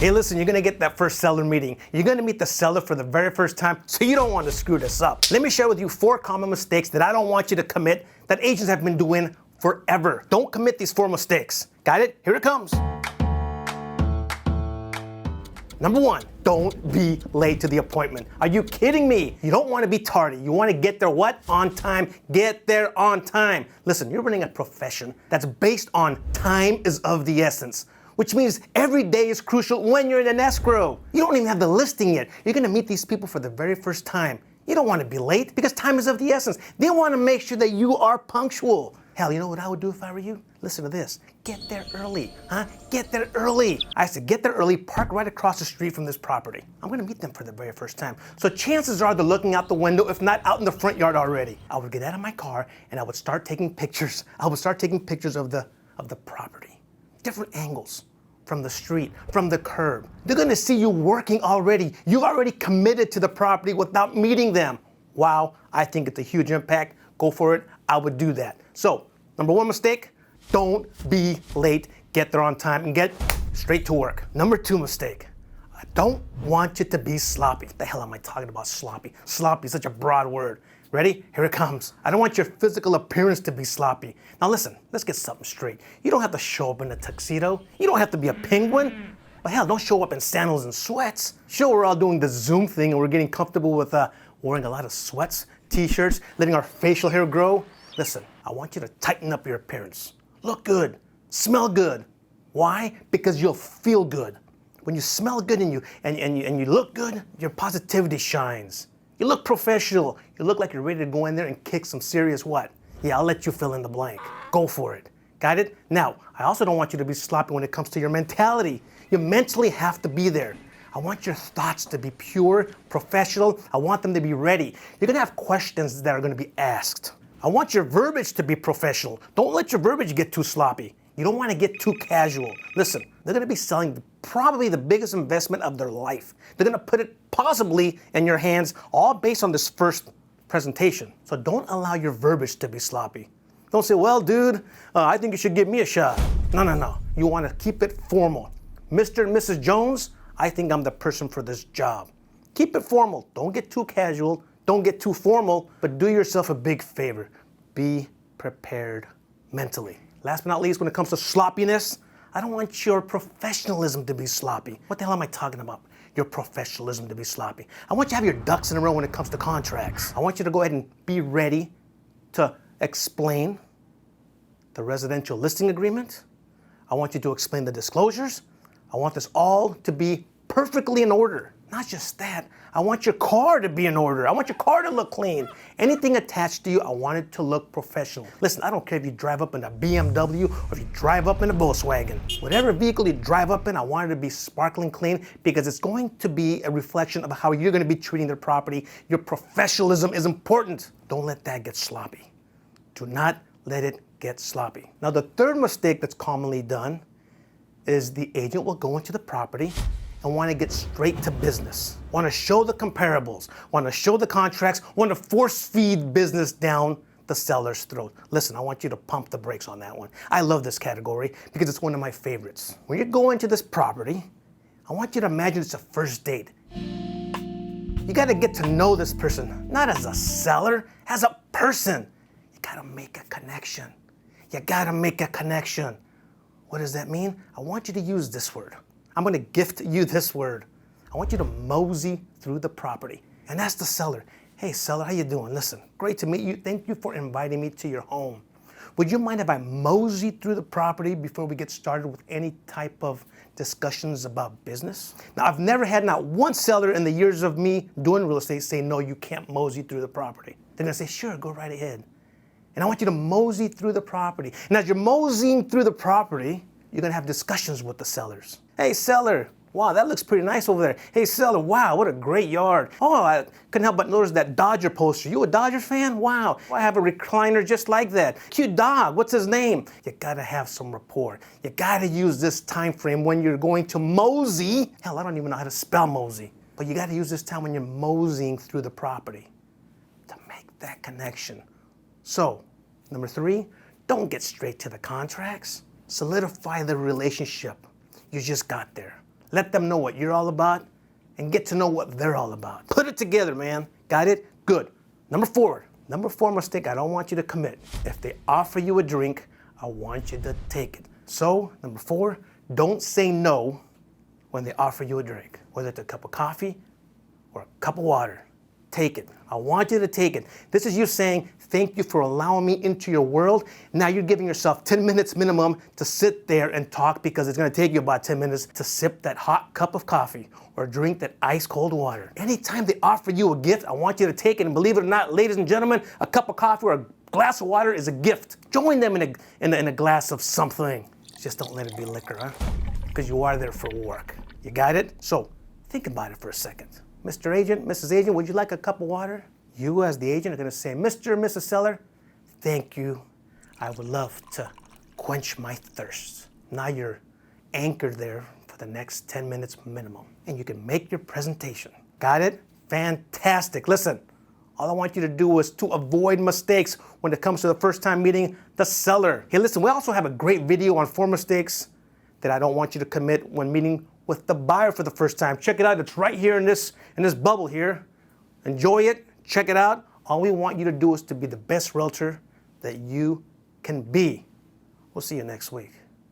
Hey, listen, you're gonna get that first seller meeting. You're gonna meet the seller for the very first time, so you don't want to screw this up. Let me share with you 4 common mistakes that I don't want you to commit that agents have been doing forever. Don't commit these 4 mistakes. Got it? Here it comes. Number 1, don't be late to the appointment. Are you kidding me? You don't want to be tardy. You want to get there what? On time. Get there on time. Listen, you're running a profession that's based on time is of the essence, which means every day is crucial when you're in an escrow. You don't even have the listing yet. You're gonna meet these people for the very first time. You don't wanna be late because time is of the essence. They wanna make sure that you are punctual. Hell, you know what I would do if I were you? Listen to this. Get there early, huh? Get there early. I said get there early, park right across the street from this property. I'm gonna meet them for the very first time. So chances are they're looking out the window, if not out in the front yard already. I would get out of my car and I would start taking pictures. I would start taking pictures of the property. Different angles from the street, from the curb. They're gonna see you working already. You've already committed to the property without meeting them. Wow, I think it's a huge impact. Go for it, I would do that. So, number 1 mistake, don't be late, get there on time and get straight to work. Number 2 mistake, I don't want you to be sloppy. What the hell am I talking about sloppy? Sloppy is such a broad word. Ready? Here it comes. I don't want your physical appearance to be sloppy. Now listen, let's get something straight. You don't have to show up in a tuxedo. You don't have to be a penguin. But hell, don't show up in sandals and sweats. Sure, we're all doing the Zoom thing and we're getting comfortable with wearing a lot of sweats, t-shirts, letting our facial hair grow. Listen, I want you to tighten up your appearance. Look good, smell good. Why? Because you'll feel good. When you smell good and you look good, your positivity shines. You look professional. You look like you're ready to go in there and kick some serious what? Yeah, I'll let you fill in the blank. Go for it. Got it? Now, I also don't want you to be sloppy when it comes to your mentality. You mentally have to be there. I want your thoughts to be pure, professional. I want them to be ready. You're gonna have questions that are gonna be asked. I want your verbiage to be professional. Don't let your verbiage get too sloppy. You don't want to get too casual. Listen, they're going to be selling probably the biggest investment of their life. They're going to put it possibly in your hands, all based on this first presentation. So don't allow your verbiage to be sloppy. Don't say, well, dude, I think you should give me a shot. No. You want to keep it formal. Mr. and Mrs. Jones, I think I'm the person for this job. Keep it formal. Don't get too casual. Don't get too formal, but do yourself a big favor. Be prepared mentally. Last but not least, when it comes to sloppiness, I don't want your professionalism to be sloppy. What the hell am I talking about? Your professionalism to be sloppy. I want you to have your ducks in a row when it comes to contracts. I want you to go ahead and be ready to explain the residential listing agreement. I want you to explain the disclosures. I want this all to be perfectly in order. Not just that, I want your car to be in order. I want your car to look clean. Anything attached to you, I want it to look professional. Listen, I don't care if you drive up in a BMW or if you drive up in a Volkswagen. Whatever vehicle you drive up in, I want it to be sparkling clean because it's going to be a reflection of how you're going to be treating their property. Your professionalism is important. Don't let that get sloppy. Do not let it get sloppy. Now, the third mistake that's commonly done is the agent will go into the property and want to get straight to business. Want to show the comparables, want to show the contracts, want to force feed business down the seller's throat. Listen, I want you to pump the brakes on that one. I love this category because it's one of my favorites. When you go into this property, I want you to imagine it's a first date. You got to get to know this person, not as a seller, as a person. You got to make a connection. You got to make a connection. What does that mean? I want you to use this word. I'm going to gift you this word. I want you to mosey through the property and ask the seller, hey seller, how you doing? Listen, great to meet you. Thank you for inviting me to your home. Would you mind if I mosey through the property before we get started with any type of discussions about business? Now, I've never had not one seller in the years of me doing real estate say, no, you can't mosey through the property. They're going to say, sure, go right ahead. And I want you to mosey through the property. And as you're moseying through the property, you're going to have discussions with the sellers. Hey, seller, wow, that looks pretty nice over there. Hey, seller, wow, what a great yard. Oh, I couldn't help but notice that Dodger poster. You a Dodger fan? Wow, I have a recliner just like that. Cute dog, what's his name? You got to have some rapport. You got to use this time frame when you're going to mosey. Hell, I don't even know how to spell mosey. But you got to use this time when you're moseying through the property to make that connection. So, number 3, don't get straight to the contracts. Solidify the relationship. You just got there. Let them know what you're all about and get to know what they're all about. Put it together, man. Got it? Good. Number four mistake I don't want you to commit. If they offer you a drink, I want you to take it. So, number 4, don't say no when they offer you a drink, whether it's a cup of coffee or a cup of water. Take it. I want you to take it. This is you saying, thank you for allowing me into your world. Now you're giving yourself 10 minutes minimum to sit there and talk, because it's going to take you about 10 minutes to sip that hot cup of coffee or drink that ice cold water. Anytime they offer you a gift, I want you to take it. And believe it or not, ladies and gentlemen, a cup of coffee or a glass of water is a gift. Join them in a glass of something. Just don't let it be liquor, huh? Because you are there for work. You got it? So think about it for a second. Mr. Agent, Mrs. Agent, would you like a cup of water? You as the agent are going to say, Mr. and Mrs. Seller, thank you. I would love to quench my thirst. Now you're anchored there for the next 10 minutes minimum. And you can make your presentation. Got it? Fantastic. Listen, all I want you to do is to avoid mistakes when it comes to the first time meeting the seller. Hey, listen, we also have a great video on 4 mistakes that I don't want you to commit when meeting with the buyer for the first time. Check it out. It's right here in this bubble here. Enjoy it. Check it out. All we want you to do is to be the best realtor that you can be. We'll see you next week.